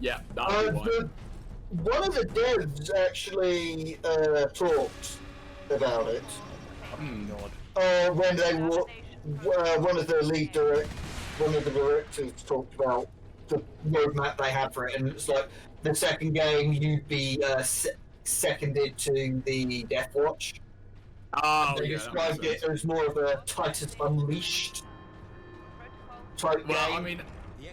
Yeah, that would be why. One of the devs actually talked about it. When they were one of the directors talked about the roadmap they had for it, and it's like the second game you'd be seconded to the Death Watch. Oh, they described it as more of a Titus Unleashed type game. I mean,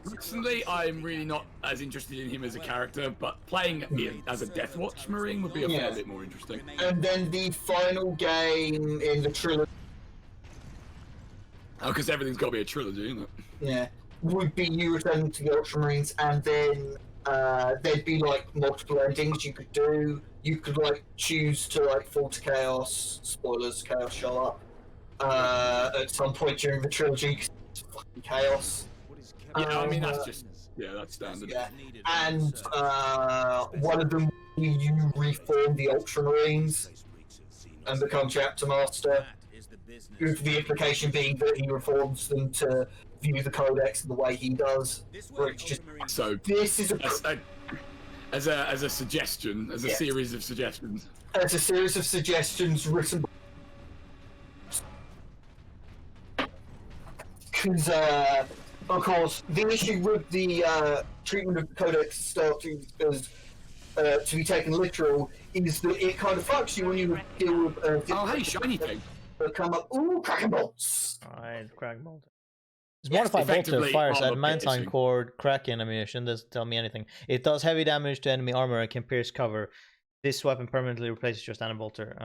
personally, I'm really not as interested in him as a character, but playing him as a Death Watch Marine would be a fair bit more interesting. And then the final game in the trilogy. Oh, because everything's got to be a trilogy, isn't it? Yeah, would be you returning to the Ultramarines, and then there'd be like multiple endings you could do. You could like choose to like fall to chaos. Spoilers: chaos show up at some point during the trilogy. It's fucking chaos. Yeah, I mean that's that's standard. Yeah, and one of them you reform the Ultramarines and become Chapter Master. With the implication being that he reforms them to view the Codex the way he does. Which just so this is as a suggestion, as a series of suggestions. As a series of suggestions written. Because of course the issue with the treatment of the Codex starting as to be taken literal is that it kind of fucks you when you deal with oh hey, shiny thing. Come up, ooh, Kraken bolts. Alright, Kraken bolt. It's modified bolter fires at Mantine cord Kraken ammunition. Doesn't tell me anything. It does heavy damage to enemy armor and can pierce cover. This weapon permanently replaces your standard bolter.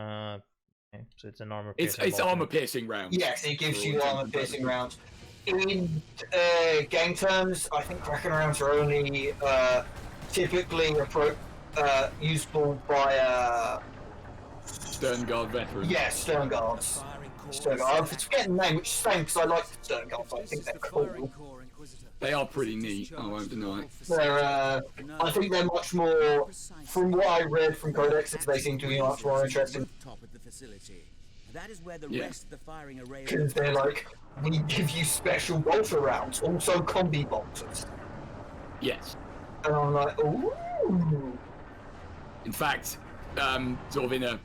Okay, so it's an armor. It's armor piercing round. Yes, it gives you armor piercing rounds. In game terms, I think Kraken rounds are only typically usable by Stern Guard veterans. Yeah, Stern Guards. Stern Guards. I forget the name, which is shame because I like the Stern Guards. I think they're cool. They are pretty neat, I won't deny. They're, I think they're much more, from what I read from Codexes, they seem to be much more interesting. Because they're like, we give you special bolter rounds, also combi bolters. Yes. And I'm like, ooh. In fact, sort of in a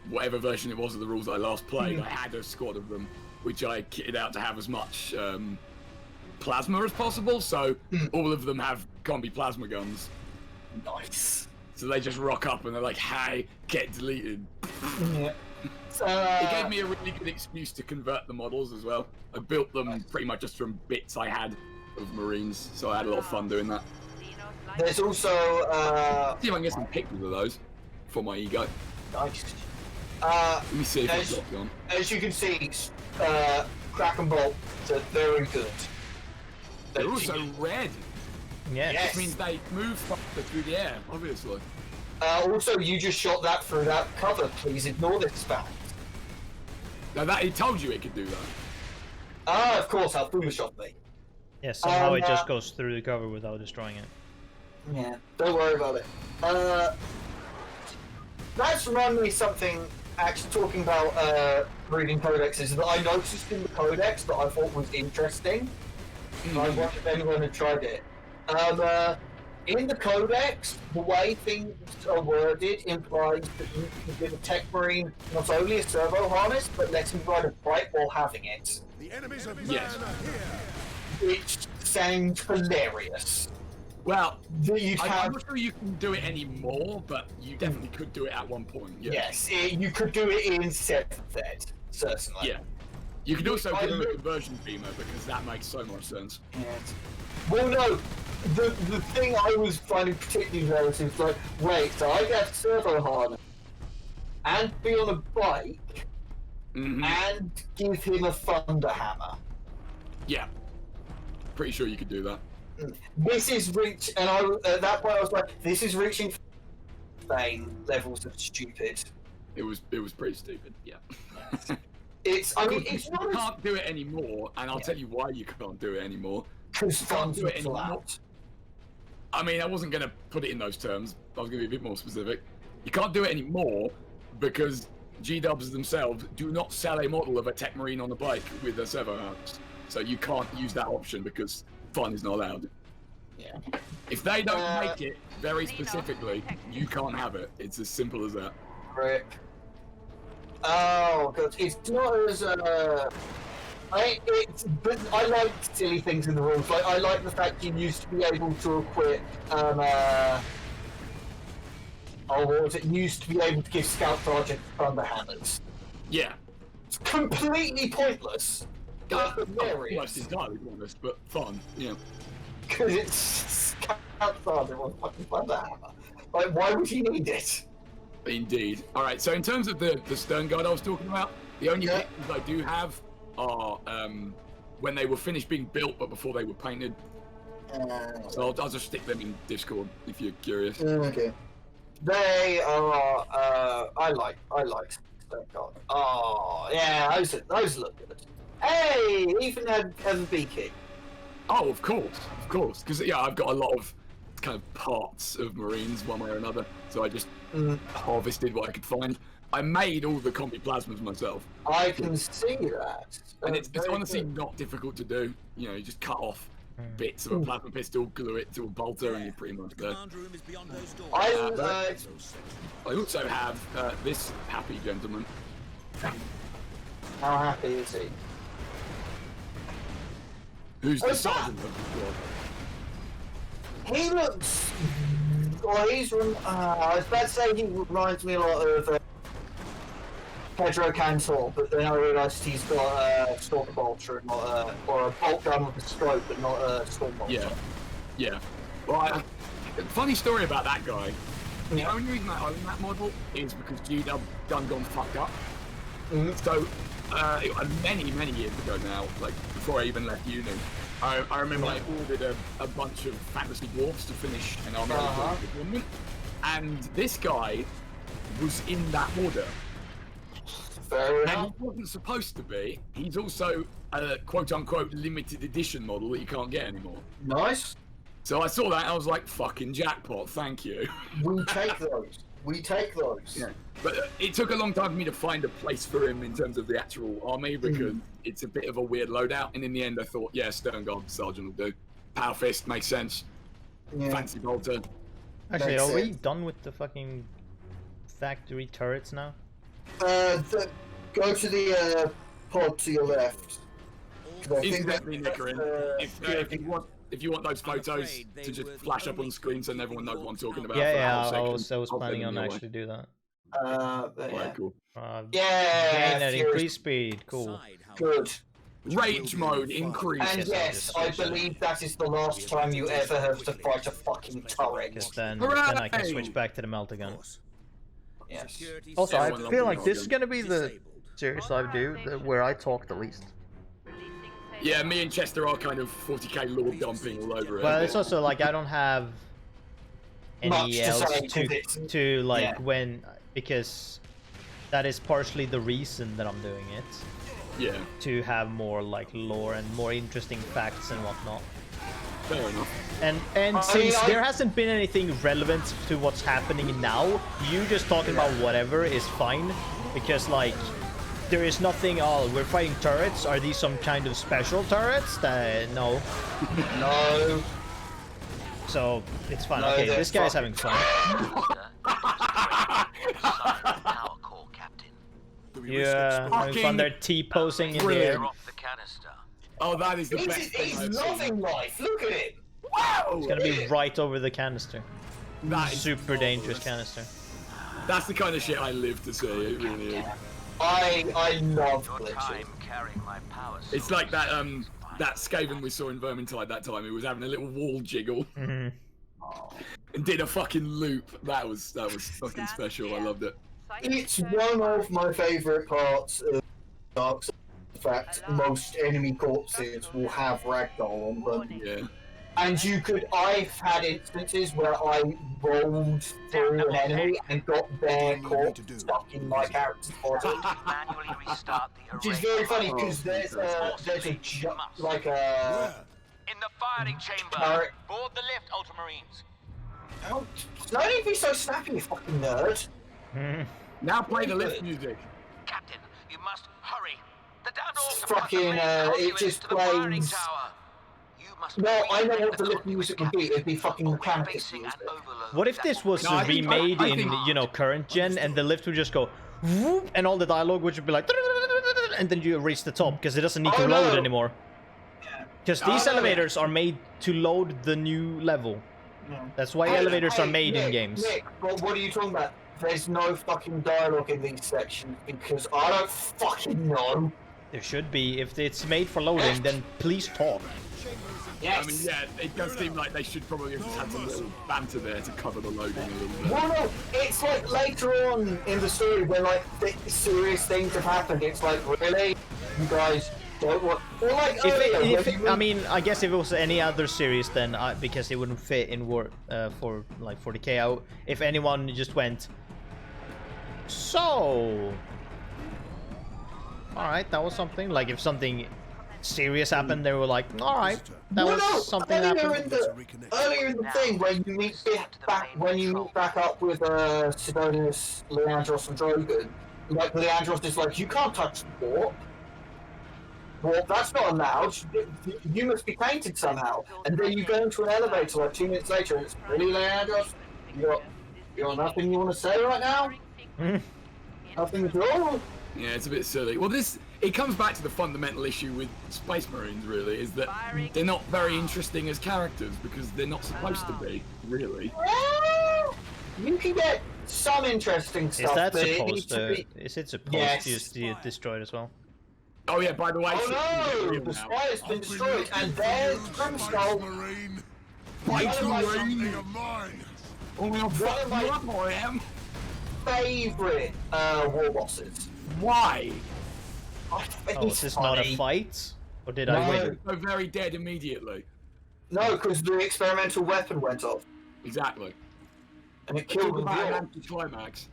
whatever version it was of the rules that I last played, I had a squad of them, which I kitted out to have as much plasma as possible, so all of them have combi plasma guns. Nice. So they just rock up and they're like, hey, get deleted. Yeah. It gave me a really good excuse to convert the models as well. I built them pretty much just from bits I had of Marines, so I had a lot of fun doing that. There's also see if I can get some pictures of those for my ego. Nice. Let me see if it's locked on. As you can see, Kraken bolts are very good. They're also red. Yeah. Yes. Which means they move faster through the air, obviously. Also, you just shot that through that cover. Please ignore this fact. Now that he told you it could do that. Ah, of course, how foolish of me. Yeah, somehow it just goes through the cover without destroying it. Yeah, don't worry about it. That's reminded me of something, actually talking about reading codexes, that I noticed in the codex that I thought was interesting. I wonder if anyone had tried it. In the codex, the way things are worded implies that you can give a tech marine not only a servo harness, but let him ride a bike while having it. The enemies of Yes. Which sounds hilarious. Well, I'm not sure you can do it anymore, but you definitely could do it at one point. Yeah. Yes, you could do it in 7th Ed, certainly. Yeah. You could also give him a conversion beamer because that makes so much sense. Yes. Well, no, the thing I was finding particularly hilarious is like, wait, so I get servo harness and be on a bike and give him a thunder hammer. Yeah. Pretty sure you could do that. This is and at that point I was like, this is reaching levels of stupid. It was pretty stupid, yeah. It's not. You can't do it anymore, and I'll tell you why you can't do it anymore. Because funds are flat. I mean, I wasn't going to put it in those terms. I was going to be a bit more specific. You can't do it anymore because G-dubs themselves do not sell a model of a tech marine on a bike with a servo harness. So you can't use that option because fun is not allowed. Yeah. If they don't make it very specifically, you can't have it. It's as simple as that. Right. Oh god, it's not as but I like silly things in the rules. Like I like the fact you used to be able to equip what was it? You used to be able to give Scout Sergeant thunder hammers. Yeah. It's completely pointless. Almost entirely pointless, but fun. Yeah. Because it's Scout Sergeant with fucking thunder hammer. Like, why would you need it? Indeed. All right. So in terms of the stern guard I was talking about, the only pictures I do have are when they were finished being built, but before they were painted. So I'll just stick them in Discord if you're curious. Okay. They are. I like stern guard. Oh yeah, those look good. Hey, even have a beaky. Oh, of course, because yeah, I've got a lot of kind of parts of Marines one way or another, so I just harvested what I could find. I made all the combi plasmas myself. I can see that. And it's honestly not difficult to do. You know, you just cut off bits of a plasma pistol, glue it to a bolter, and you're pretty much there. I also have this happy gentleman. How happy is he? Who's the sergeant of the squad? He looks. Well, I was about to say he reminds me a lot of Pedro Cantor, but then I realised he's got a Stalker Bolter and not or a bolt gun with a scope, but not a Storm Bolter. Yeah. Well, funny story about that guy. The only reason I own that model is because GW done gone fucked up. So, many years ago now, like before I even left uni, I remember I ordered a bunch of fantasy dwarfs to finish an army tournament, and this guy was in that order. Fair enough. And he wasn't supposed to be. He's also a quote-unquote limited edition model that you can't get anymore. Nice. So I saw that and I was like, fucking jackpot, thank you. We take those. Yeah. But it took a long time for me to find a place for him in terms of the actual army because it's a bit of a weird loadout. And in the end, I thought, yeah, Stern Guard Sergeant will do. Power Fist makes sense. Yeah. Fancy Bolter. Actually, are we done with the fucking factory turrets now? Go to the pod to your left. It's definitely Nickering. If you want those photos to just flash up on the screen so everyone knows what I'm talking about. Yeah, I was planning on actually do that. Right, cool. Yeah, increase speed, cool. Good. Rage mode increase. And yes, I believe that is the last time you ever have to fight a fucking turret. Because then I can switch back to the melt again. Yes. Also, I feel like this is gonna be the series I do where I talk the least. Yeah, me and Chester are kind of 40k lore dumping all over it. Well, it's also like I don't have any else to like when, because that is partially the reason that I'm doing it. Yeah. To have more like lore and more interesting facts and whatnot. Fair enough. And since there hasn't been anything relevant to what's happening now, you just talking about whatever is fine, because like there is nothing. Oh, we're fighting turrets. Are these some kind of special turrets? No. No. So it's fine. Okay, this guy's having fun. Yeah, having fun. They're T-posing in the air. Oh, that is the best thing He's I've loving seen. life. Look at it. Wow! It's gonna be right over the canister. That is super dangerous canister. That's the kind of shit I live to see. It really is. I love glitches. It's like that that Skaven we saw in Vermintide that time. He was having a little wall jiggle and did a fucking loop. That was fucking special. I loved it. It's one of my favourite parts of Dark Souls. In fact, most enemy corpses will have ragdoll on them. Yeah. And I've had instances where I rolled through an enemy and got their corpse stuck in my character's body. Which is very funny because there's a like a in the firing chamber. Board the lift, Ultramarines. Oh, don't need to be so snappy, you fucking nerd. Now play the lift music. Captain, you must hurry. The down doors fucking it just plays. You No, I know what the lift music would be. It'd be fucking mechanical music. What if this was No, I think- remade I in, think- you know, current gen, and the lift would just go, whoop, and all the dialogue would just be like, and then you reach the top because it doesn't need to load anymore. Because these elevators are made to load the new level. That's why elevators are made in games. Nick, what are you talking about? There's no fucking dialogue in these sections because I don't fucking know. There should be. If it's made for loading, then please talk. Yes. I mean, yeah, it does seem like they should probably have just had some little banter there to cover the loading a little bit. Well, no, it's like later on in the story when like serious things have happened. It's like, really, you guys don't want. Or like I mean, I guess if it was any other series, then because it wouldn't fit in for like 40k out. If anyone just went, so, all right, that was something. Like if something serious happened, they were like, all right, that was something happened. Earlier in the thing when you meet back up with Sidonius, Leandros, and Drogon, like Leandros is like, you can't touch the warp. Well, that's not allowed. You must be painted somehow. And then you go into an elevator like 2 minutes later, and it's really Leandros. You got nothing you want to say right now? Nothing at all. Yeah, it's a bit silly. Well, it comes back to the fundamental issue with Space Marines, really, is that they're not very interesting as characters because they're not supposed to be, really. Well, you can get some interesting stuff. Is that but supposed to? Is it supposed to just get destroyed as well? Oh yeah, by the way. Oh no! The spire's been destroyed, and there's Grimskull. Fight One of Marine! Oh, I'll fuck you up, I am. Favorite war bosses. Why? I think Oh, he's is this funny. not a fight? Or did No. I win? So very dead immediately. No, because the experimental weapon went off, Exactly. and it killed them all. Anti-climax.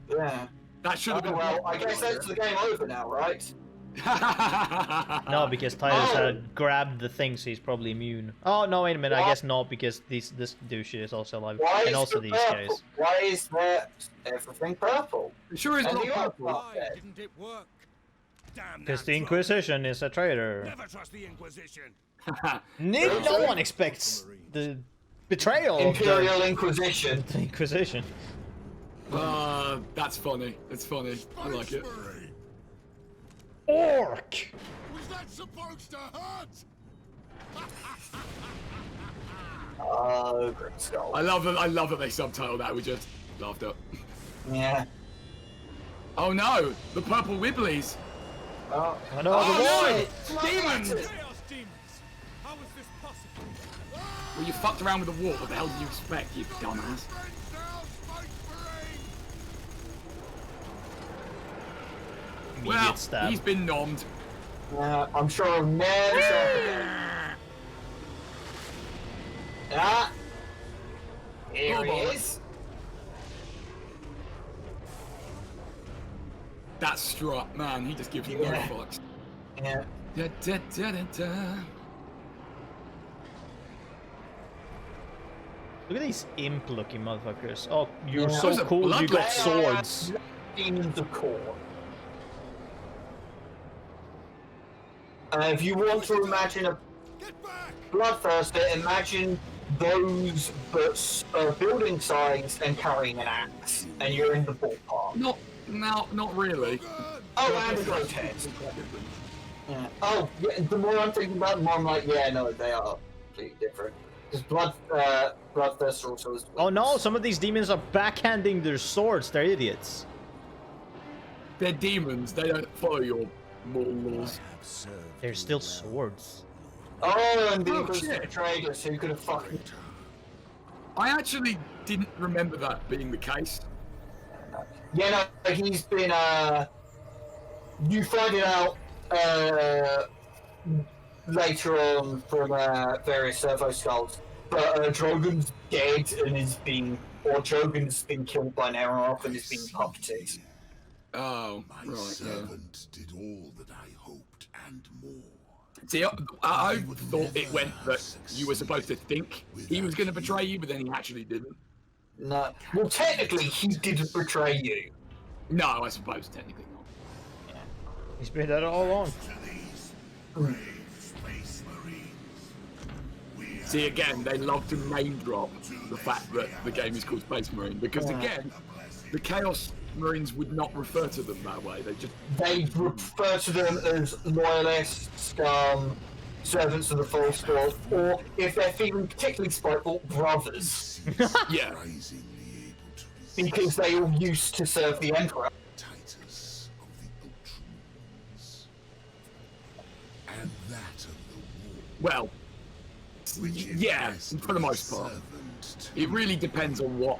Yeah. That should have been. Well, I guess that's the game over now, right? No, because Titus had grabbed the thing, so he's probably immune. Oh, no, wait a minute. I guess not, because this douche is also alive. Why And is also it these purple? guys. Why is there everything purple? It sure is And not the purple. orc dead. Didn't it work? Damn Because that the Inquisition is a traitor. Never trust the Inquisition. No one expects the betrayal of Imperial Inquisition. the Inquisition. That's funny. It's funny. I like it. Orc! Was that supposed to hurt? Oh, Grimskull. I love that they subtitle that. We just laughed up. Yeah. Oh no, the purple Wibblies. Oh, I know the no! one! Demons! Chaos demons! How is this possible? Well, you fucked around with the warp. What the hell did you expect, you dumbass? Immediate Well, stab. he's been nommed. I'm sure I'll never show up again. Ah! Here he is. That strut, man, he just gives you no Yeah. fucks. Yeah. Da, da, da, da, da. Look at these imp-looking motherfuckers. Oh, you're Yeah. so Those are cool. You got bloodless. swords. Demons of Corn. If you want to imagine a Get back! bloodthirster, imagine those but building size and carrying an axe, and you're in the ballpark. Not really. Oh, and a goat head. Yeah. Oh, yeah, the more I'm thinking about it, the more I'm like, yeah, no, they are completely different. Because bloodthirster also is. Oh no, some of these demons are backhanding their swords. They're idiots. They're demons. They don't follow your mortal laws. They're still swords. Oh, and the Oh, Inquisitor shit. betrayed us, who could have fucking. I actually didn't remember that being the case. Yeah, no, he's been, you find it out, later on from, various servo skulls, but, Drogon's dead and Drogon's been killed by an Aeronauts and is being puppeted. Oh, My right. Yeah. servant did all that I hoped and more. See, I thought it went that you were supposed to think he was going to betray you, but then he actually didn't. No, well, technically, he didn't betray you. No, I suppose technically not. He's been dead all along. To these brave space marines. See, again, they love to name drop the fact that the game is called Space Marine because, again, the Chaos Marines would not refer to them that way. They refer to them as loyalists, servants of the false god, or if they're feeling particularly spiteful, brothers. Yeah. Because they all used to serve the Emperor. Titus of the Ultramarines. And that of the war. Well, yeah, for the most part. It really depends on what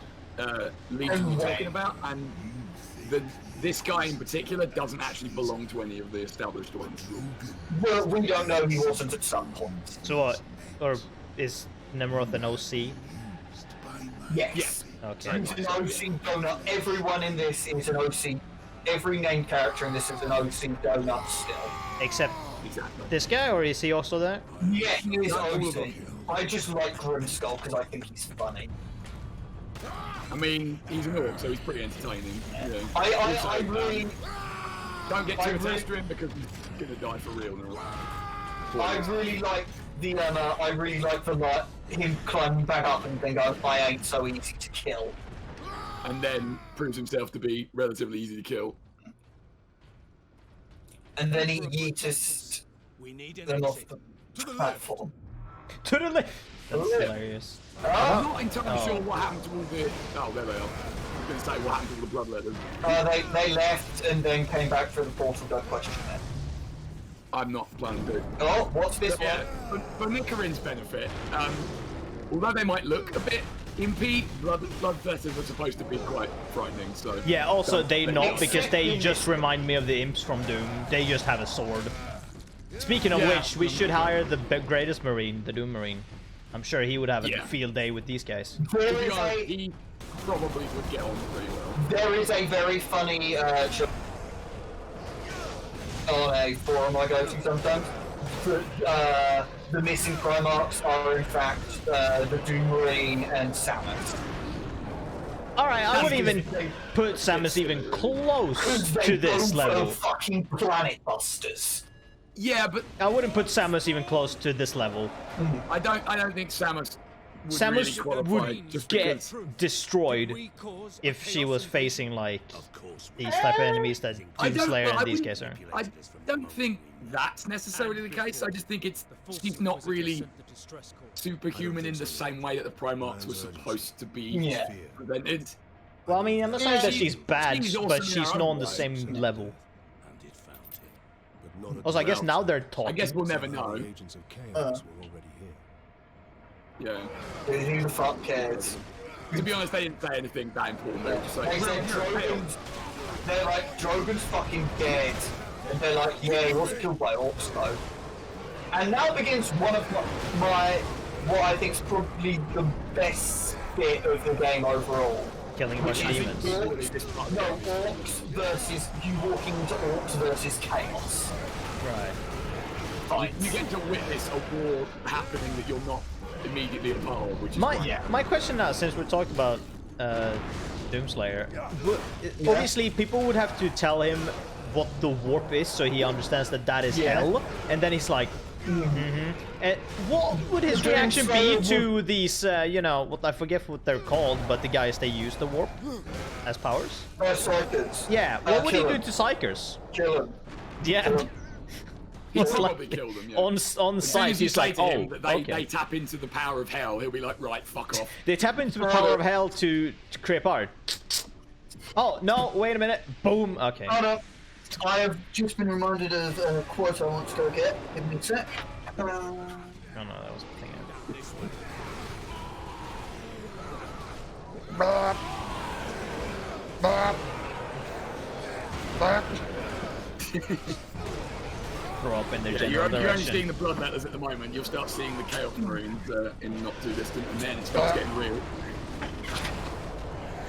legion you're talking about, and this guy in particular doesn't actually belong to any of the established ones. Well, we don't know he wasn't at some point. So what? Or is Nemeroth an OC? Yes. Okay. He's an OC donut. Everyone in this is an OC. Every named character in this is an OC donut still. Except this guy, or is he also there? Yeah, he is OC. I just like Grimskull because I think he's funny. I mean, he's an orc, so he's pretty entertaining. Yeah. I really don't get too attached to him because he's gonna die for real now. I really like the him climbing back up and then going, I ain't so easy to kill. And then proves himself to be relatively easy to kill. And then he yeetus them off the platform. To the left. That's Yeah. hilarious. I'm not entirely sure what happened to all the... Oh, there they are. I was going to say what happened to all the bloodletters. They left and then came back through the portal, don't question it. I'm not planning to. Oh, what's this Yeah, one? for Nicarin's benefit, although they might look a bit impy, bloodletters are supposed to be quite frightening, so... Yeah, also they not, because they just remind me of the imps from Doom. They just have a sword. Speaking of which, we should hire the greatest Marine, the Doom Marine. I'm sure he would have a field day with these guys. He probably would get on pretty well. There is a very funny joke on a forum I go to sometimes. The missing Primarchs are in fact the Doom Marine and Samus. Alright, I wouldn't even put Samus even close to this level. Fucking planet busters. Yeah, but I wouldn't put Samus even close to this level. I don't think Samus would get destroyed if she was facing like these type of enemies that Doomslayer and these guys are. I don't think that's necessarily the case. I just think she's not really superhuman in the same way that the Primarchs were supposed to be prevented. Well, I mean, I'm not saying that she's bad, but she's not on the same level. Also, I guess now they're talking. I guess we'll never know. Yeah. Who the fuck cares? To be honest, they didn't say anything that important. They were just like, they said they're like, Drogon's fucking dead. And they're like, yeah, he was killed by orcs though. And now begins one of what I think is probably the best bit of the game overall. Killing a bunch of demons. Orcs versus you walking into orcs versus chaos. Right. You get to witness a war happening that you're not immediately a part of, which is my question now, since we're talking about Doomslayer, obviously people would have to tell him what the warp is so he understands that is hell, and then he's like, And what would his reaction be to these, you know, what I forget what they're called, but the guys they use the warp as powers? Psychers. Yeah, what would he do to Psychers? Kill him. Yeah. He'll It's probably like, kill them, yeah. on sight, he's like, oh, they tap into the power of hell. He'll be like, right, fuck off. They tap into the power of hell to create power. Oh, no, wait a minute. Boom. Okay. Oh, no. I have just been reminded of a quote I want to go get. Give me a sec. Oh, no, that was the thing. Throw up in their general you're only direction. seeing the blood letters at the moment. You'll start seeing the Chaos Marines in not too distant, and then it starts getting real.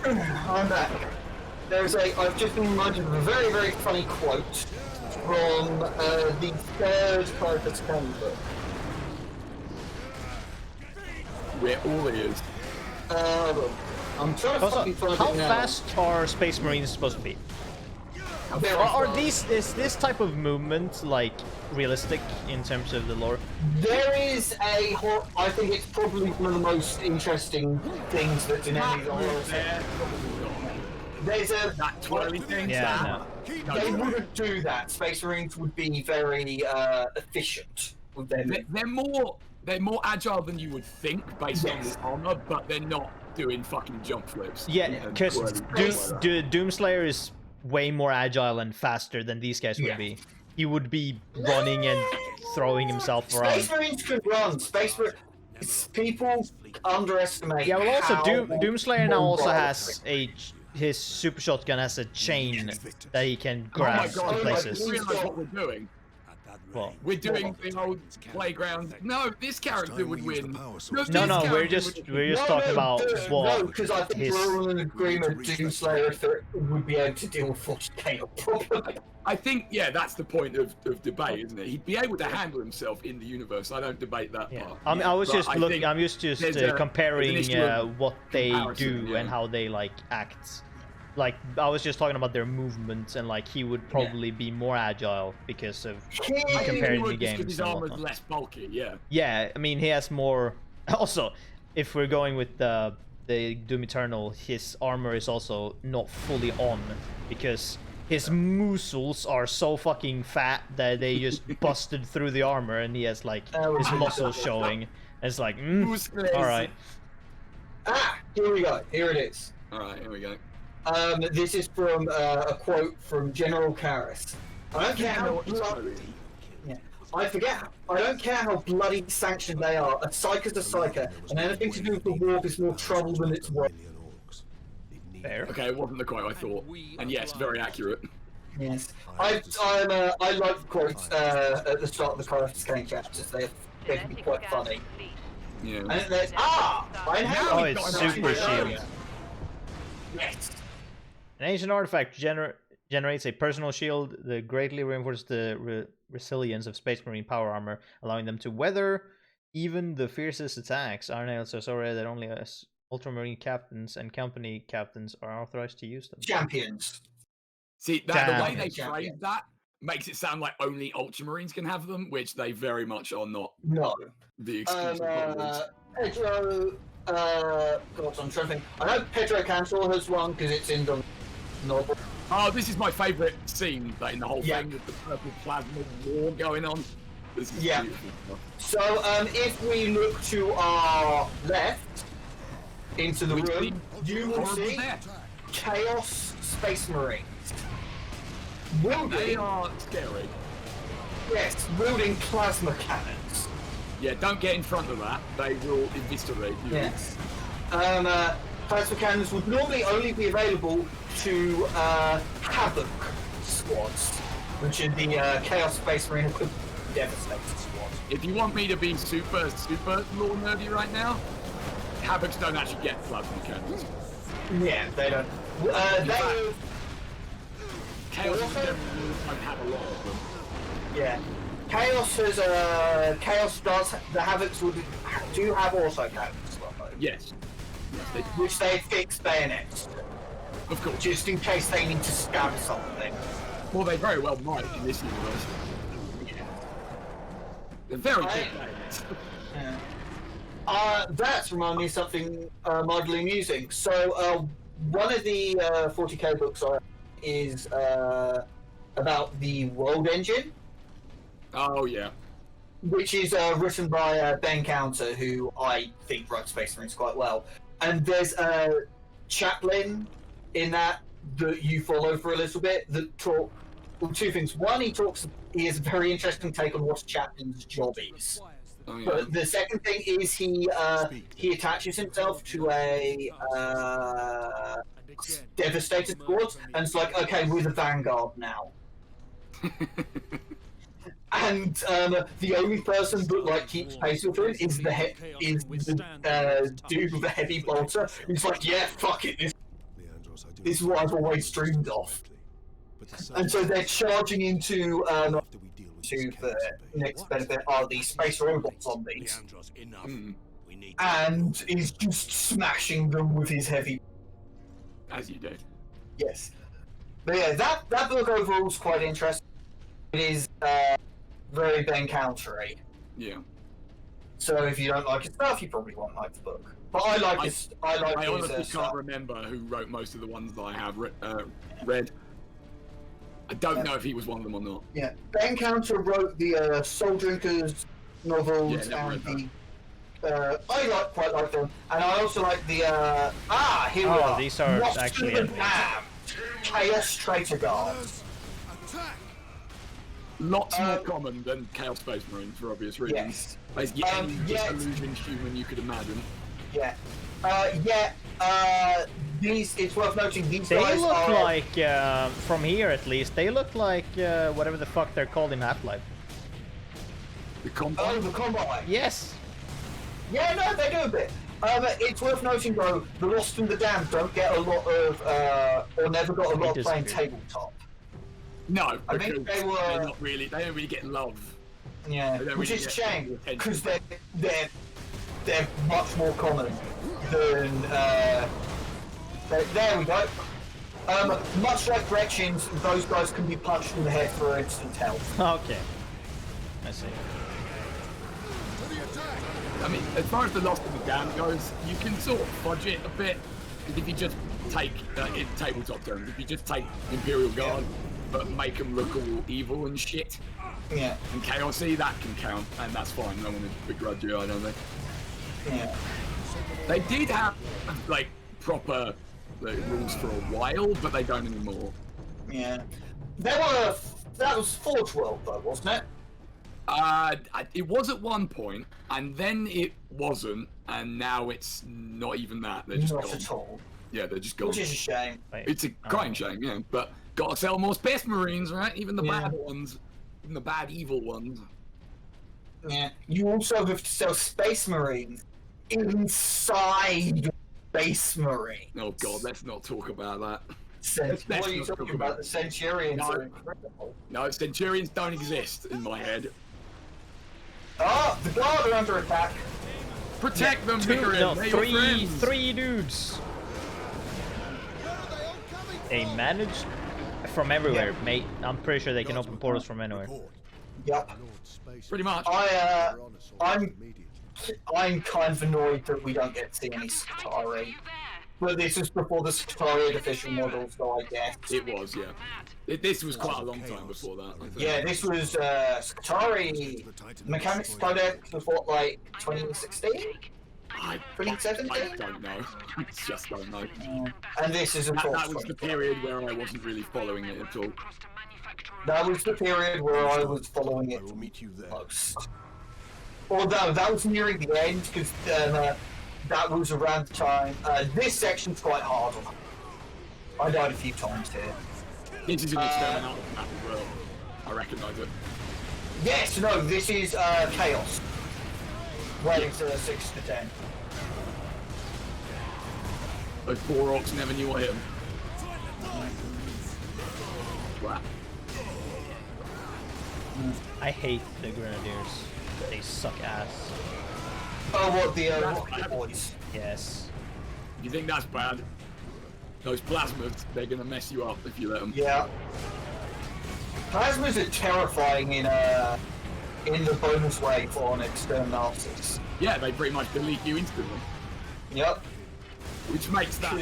I'm back. I've just been reminded of a very, very funny quote from the third Private Handbook. We're all ears. I'm trying to fucking find How it now. fast are Space Marines supposed to be? Is this type of movement like realistic in terms of the lore? There is I think it's probably one of the most interesting things that's in any of the horror set. There's that twirly thing. Yeah, they wouldn't do that. Space Marines would be very efficient with them. They're more agile than you would think based on this armor, but they're not doing fucking jump flips. Yeah, because Doomslayer is way more agile and faster than these guys would be. He would be running and throwing himself around. Space Marines could run. People underestimate. Yeah, well, also how Doomslayer now also mobile has his super shotgun has a chain that he can grab in places. You realize what we're doing? Well, we're doing the old playground. No, this character would win. No, we're just talking about what. No, because I think we're all in agreement. Doomslayer would be able to deal with 40k no problem. I think, yeah, that's the point of debate, isn't it? He'd be able to handle himself in the universe. I don't debate that part. I was just looking. I'm just comparing what they do and how they like act. Like, I was just talking about their movements, and like he would probably be more agile because of comparing the games. His armor's less bulky, yeah. Yeah, I mean he has more. Also, if we're going with the Doom Eternal, his armor is also not fully on because his muscles are so fucking fat that they just busted through the armor, and he has like his muscles showing. And it's like, all right. Here we go. Here it is. All right, here we go. This is from a quote from General Karras. I don't care how bloody. I don't care how bloody sanctioned they are. A psyker's a psyker, and anything to do with the war is more trouble than it's worth. Fair. Okay, it wasn't the quote I thought, and yes, very accurate. Yes, I like the quotes at the start of the Karras Kane chapters. They can be quite funny. Yeah. And there's I it's super shield. Yes. An ancient artifact generates a personal shield that greatly reinforces the resilience of Space Marine power armor, allowing them to weather even the fiercest attacks. Arnail says already that only Ultramarine captains and company captains are authorized to use them. Champions. See, the way they phrase that makes it sound like only Ultramarines can have them, which they very much are not. No. The exclusive Pedro, God, I'm trying to think. I know Pedro Cancel has one because it's in the novel. Oh, this is my favourite scene in the whole thing, with the purple plasma war going on. This is beautiful stuff. So, if we look to our left into the room, you will see Chaos Space Marines. They are scary. Yes, wielding plasma cannons. Yeah, don't get in front of that. They will eviscerate you. Yes. Plasma cannons would normally only be available to Havoc squads, which are the Chaos Space Marine Devastator squad. If you want me to be super lore nerdy right now, Havocs don't actually get plasma cannons. Yeah, they don't. Chaos don't have a lot of them. Yeah. Chaos has Chaos does the Havocs do have auto cannons as well, though. Yes. Which they fix bayonets. Of course. Just in case they need to stab something. Well, they very well might in this universe. Yeah. They're very good bayonets. Yeah. That's reminded me of something mildly amusing. So, one of the 40k books is about the World Engine. Oh, yeah. Which is written by Ben Counter, who I think writes Space Marines quite well. And there's a chaplain in that you follow for a little bit that talk. Well, two things. One, he has a very interesting take on what a chaplain's job is. Oh, yeah. But the second thing is he attaches himself to a Devastator squad, and it's like, okay, we're the Vanguard now. And the only person that keeps pace with him is the dude with the heavy bolter. He's like, yeah, fuck it, this is what I've always dreamed of. And so they're charging into the next benefit are the space robot zombies. And he's just smashing them with his heavy. As you do. Yes. But yeah, that book overall is quite interesting. It is very Ben countery. Yeah. So if you don't like his stuff, you probably won't like the book. But I like his. I honestly can't stuff. remember who wrote most of the ones that I have read. I don't know if he was one of them or not. Yeah, Ben Counter wrote the Soul Drinkers novels and the. I quite like them, and I also like the. Here we are. These are Lost actually to the Dam. Chaos Traitor Guards. Lots more common than Chaos Space Marines for obvious reasons. Yes. Basically any disillusioned human you could imagine. Yeah. It's worth noting these they guys look are... like, from here at least, they look like whatever the fuck they're called in Half-Life. The Combine? Oh, the Combine. Yes. Yeah, no, they do a bit. It's worth noting though, the Lost in the Dam don't get a lot of, or never got a lot of playing tabletop. No, I think they were. They're not really. They don't really get love. Yeah, which is a shame because they're much more common than. There we go. Much like Gretchens, those guys can be punched in the head for instant health. Okay, I see. I mean, as far as the Lost in the Dam goes, you can sort of fudge it a bit if you just take in tabletop terms. If you just take Imperial Guard. But make them look all evil and shit. Yeah. And chaosy, that can count, and that's fine. No one would begrudge you, I don't think. Yeah. They did have like proper rules for a while, but they don't anymore. Yeah. That was Forge World though, wasn't it? It was at one point, and then it wasn't, and now it's not even that. They're just not gone. at all. Yeah, they're just gone. Which is a shame. It's a crying shame, yeah. But gotta sell more Space Marines, right? Even the bad ones, even the bad evil ones. Yeah. You also have to sell Space Marines inside Space Marine. Oh god, let's not talk about that. What are you talking about? The Centurions are incredible. No, Centurions don't exist in my head. Oh, the guard are under attack. Protect them, Vicarin. Three dudes. They managed from everywhere, mate. I'm pretty sure they can open portals from anywhere. Yep. Pretty much. I'm kind of annoyed that we don't get to see any Skitarii. But this is before the Skitarii official model, so I guess. It was, yeah. This was quite a long time before that, I think. Yeah, this was Skitarii Mechanics Codex was what, like 2016? 2017? I don't know. I just don't know. And this is of course. That was the period where I wasn't really following it at all. That was the period where I was following it most. Although that was nearing the end, because that was around the time. This section's quite hard. I died a few times here. This is an exterminator map as well. I recognise it. Yes, no, this is Chaos. Waiting to 6 to 10. Those poor orcs never knew what hit them. Wow. I hate the Grenadiers. They suck ass. Oh, what, the rocket boys? Yes. You think that's bad? Those plasmas, they're gonna mess you up if you let them. Yeah. Plasmas are terrifying in the bonus wave on externalities. Yeah, they pretty much delete you instantly. Yep. Which makes that,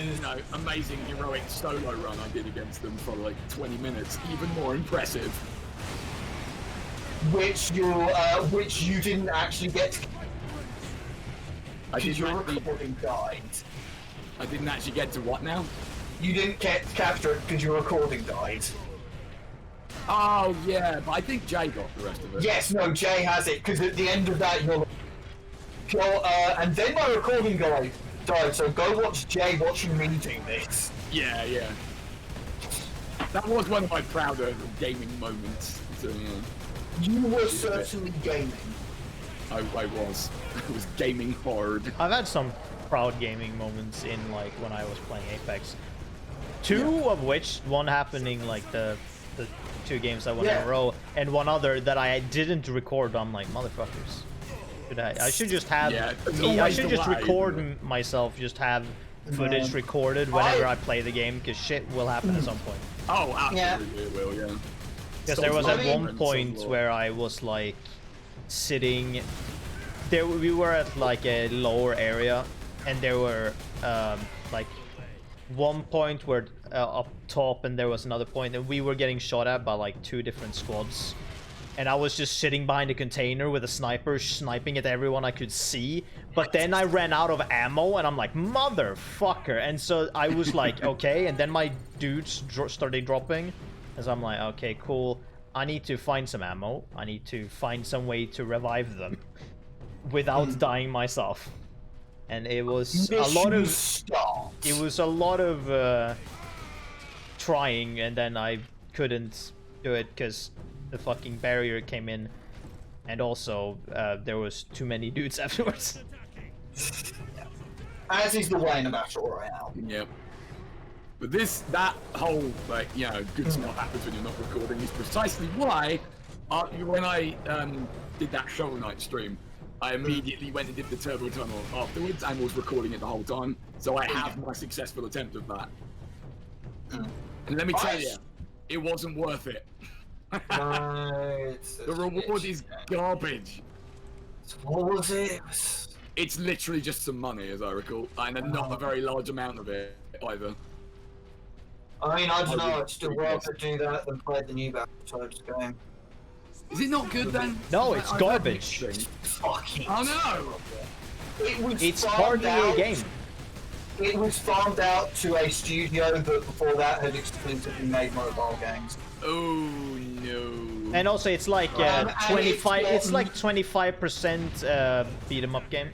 amazing heroic solo run I did against them for like 20 minutes even more impressive. Which you didn't actually get to. Because your recording died. I didn't actually get to what now? You didn't get to capture it because your recording died. Oh yeah, but I think Jay got the rest of it. Yes, no, Jay has it, because at the end of that you're and then my recording guy died, so go watch Jay watching me do this. Yeah, yeah. That was one of my prouder gaming moments. So, yeah. You were certainly gaming. I was. I was gaming hard. I've had some proud gaming moments in like when I was playing Apex. Two of which, one happening like the 2 games I won in a row, and one other that I didn't record. I'm like, motherfuckers. I should just have I should just record myself, just have footage recorded whenever I play the game, because shit will happen at some point. Oh, absolutely it will, yeah. Because there was at one point where I was like sitting there. We were at like a lower area, and there were like one point where up top, and there was another point, and we were getting shot at by like 2 different squads. And I was just sitting behind a container with a sniper, sniping at everyone I could see. But then I ran out of ammo, and I'm like, motherfucker. And so I was like, okay. And then my dudes started dropping. And so I'm like, okay, cool. I need to find some ammo. I need to find some way to revive them without dying myself. And it was a lot of... It was a lot of trying, and then I couldn't do it because the fucking barrier came in, and also there was too many dudes afterwards. As is the way in a battle royale. Yep. But that whole, like, you know, good stuff happens when you're not recording is precisely why when I did that Shovel Knight stream, I immediately went and did the turbo tunnel afterwards and was recording it the whole time. So I have my successful attempt of that. And let me tell you, it wasn't worth it. The reward is garbage. What was it? It's literally just some money, as I recall, and not a very large amount of it either. I mean, I don't know. I'd still rather do that than play the new Battletoads game. Is it not good then? No, it's garbage. Fucking. Oh no! It's hardly a game. It was farmed out to a studio that before that had exclusively made mobile games. Oh no! And also, it's like 25. It's like 25% beat 'em up game.